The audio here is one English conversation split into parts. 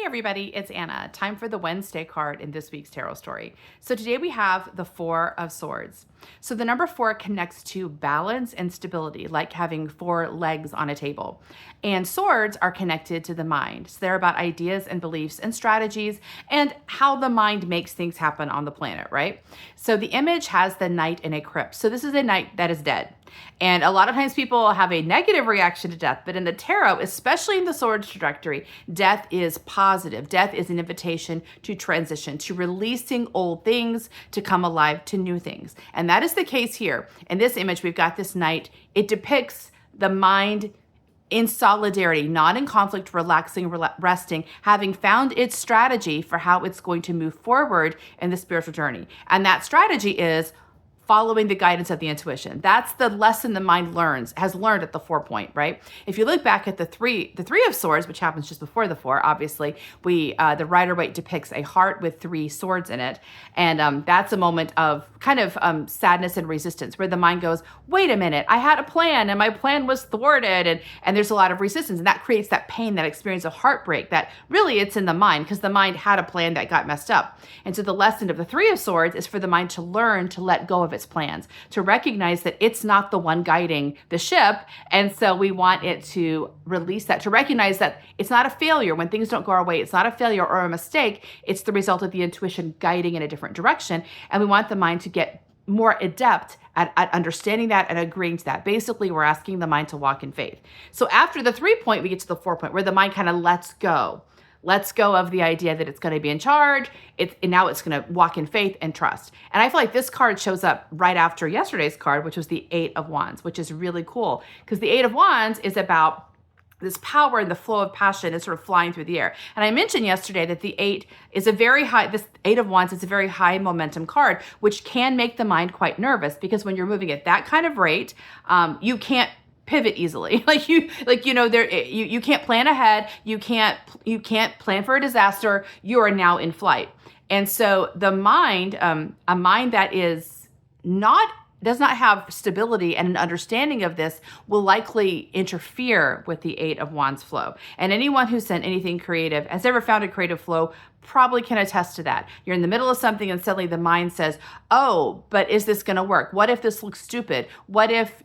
everybody, it's Anna. Time for the Wednesday card in this week's tarot story. So today we have the Four of Swords. So the number 4 connects to balance and stability, like having 4 legs on a table. And swords are connected to the mind. So they're about ideas and beliefs and strategies and how the mind makes things happen on the planet, right? So the image has the knight in a crypt. So this is a knight that is dead. And a lot of times people have a negative reaction to death, but in the tarot, especially in the swords trajectory, death is positive. Death is an invitation to transition, to releasing old things, to come alive to new things. And that is the case here. In this image, we've got this knight. It depicts the mind in solidarity, not in conflict, relaxing, resting, having found its strategy for how it's going to move forward in the spiritual journey. And that strategy is following the guidance of the intuition. That's the lesson the mind has learned at the 4 point, right? If you look back at the three of swords, which happens just before the 4, obviously, the Rider-Waite depicts a heart with 3 swords in it. And that's a moment of kind of sadness and resistance where the mind goes, wait a minute, I had a plan and my plan was thwarted. And there's a lot of resistance, and that creates that pain, that experience of heartbreak that really it's in the mind because the mind had a plan that got messed up. And so the lesson of the 3 of swords is for the mind to learn to let go of its plans, to recognize that it's not the one guiding the ship. And so we want it to release that, to recognize that it's not a failure when things don't go our way. It's not a failure or a mistake. It's the result of the intuition guiding in a different direction. And we want the mind to get more adept at understanding that and agreeing to that. Basically, we're asking the mind to walk in faith. So after the 3 point, we get to the 4 point where the mind kind of lets go of the idea that it's going to be in charge. And now it's going to walk in faith and trust. And I feel like this card shows up right after yesterday's card, which was the 8 of Wands, which is really cool because the 8 of Wands is about this power and the flow of passion is sort of flying through the air. And I mentioned yesterday that the 8 is this 8 of Wands is a very high momentum card, which can make the mind quite nervous because when you're moving at that kind of rate, you can't pivot easily. You can't plan ahead. You can't plan for a disaster. You are now in flight. And so the mind, a mind that does not have stability and an understanding of this will likely interfere with the 8 of Wands flow. And anyone who's done anything creative, has ever found a creative flow, probably can attest to that. You're in the middle of something and suddenly the mind says, oh, but is this going to work? What if this looks stupid? What if,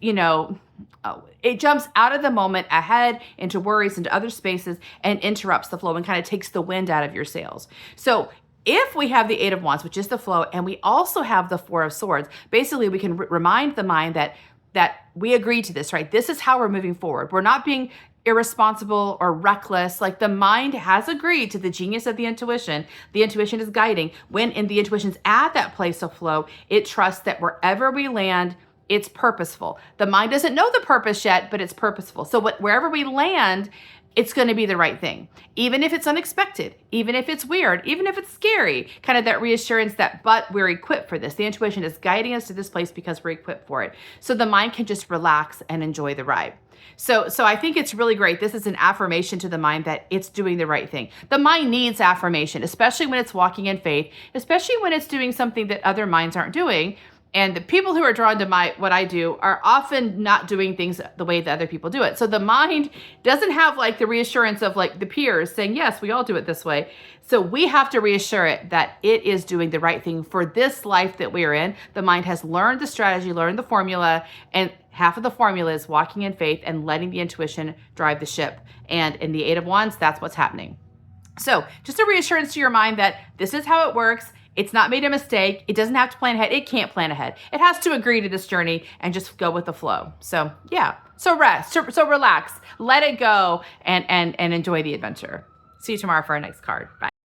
it jumps out of the moment ahead into worries, into other spaces and interrupts the flow and kind of takes the wind out of your sails. So if we have the 8 of Wands, which is the flow, and we also have the 4 of Swords, basically we can remind the mind that we agreed to this, right? This is how we're moving forward. We're not being irresponsible or reckless. Like the mind has agreed to the genius of the intuition. The intuition is guiding. When the intuition's at that place of flow, it trusts that wherever we land, it's purposeful. The mind doesn't know the purpose yet, but it's purposeful. So wherever we land, it's going to be the right thing. Even if it's unexpected, even if it's weird, even if it's scary, kind of that reassurance but we're equipped for this. The intuition is guiding us to this place because we're equipped for it. So the mind can just relax and enjoy the ride. So I think it's really great. This is an affirmation to the mind that it's doing the right thing. The mind needs affirmation, especially when it's walking in faith, especially when it's doing something that other minds aren't doing. And the people who are drawn to what I do are often not doing things the way that other people do it. So the mind doesn't have like the reassurance of like the peers saying, yes, we all do it this way. So we have to reassure it that it is doing the right thing for this life that we are in. The mind has learned the strategy, learned the formula, and half of the formula is walking in faith and letting the intuition drive the ship. And in the 8 of Wands, that's what's happening. So just a reassurance to your mind that this is how it works. It's not made a mistake. It doesn't have to plan ahead. It can't plan ahead. It has to agree to this journey and just go with the flow. So yeah, so rest, so relax, let it go and enjoy the adventure. See you tomorrow for our next card. Bye.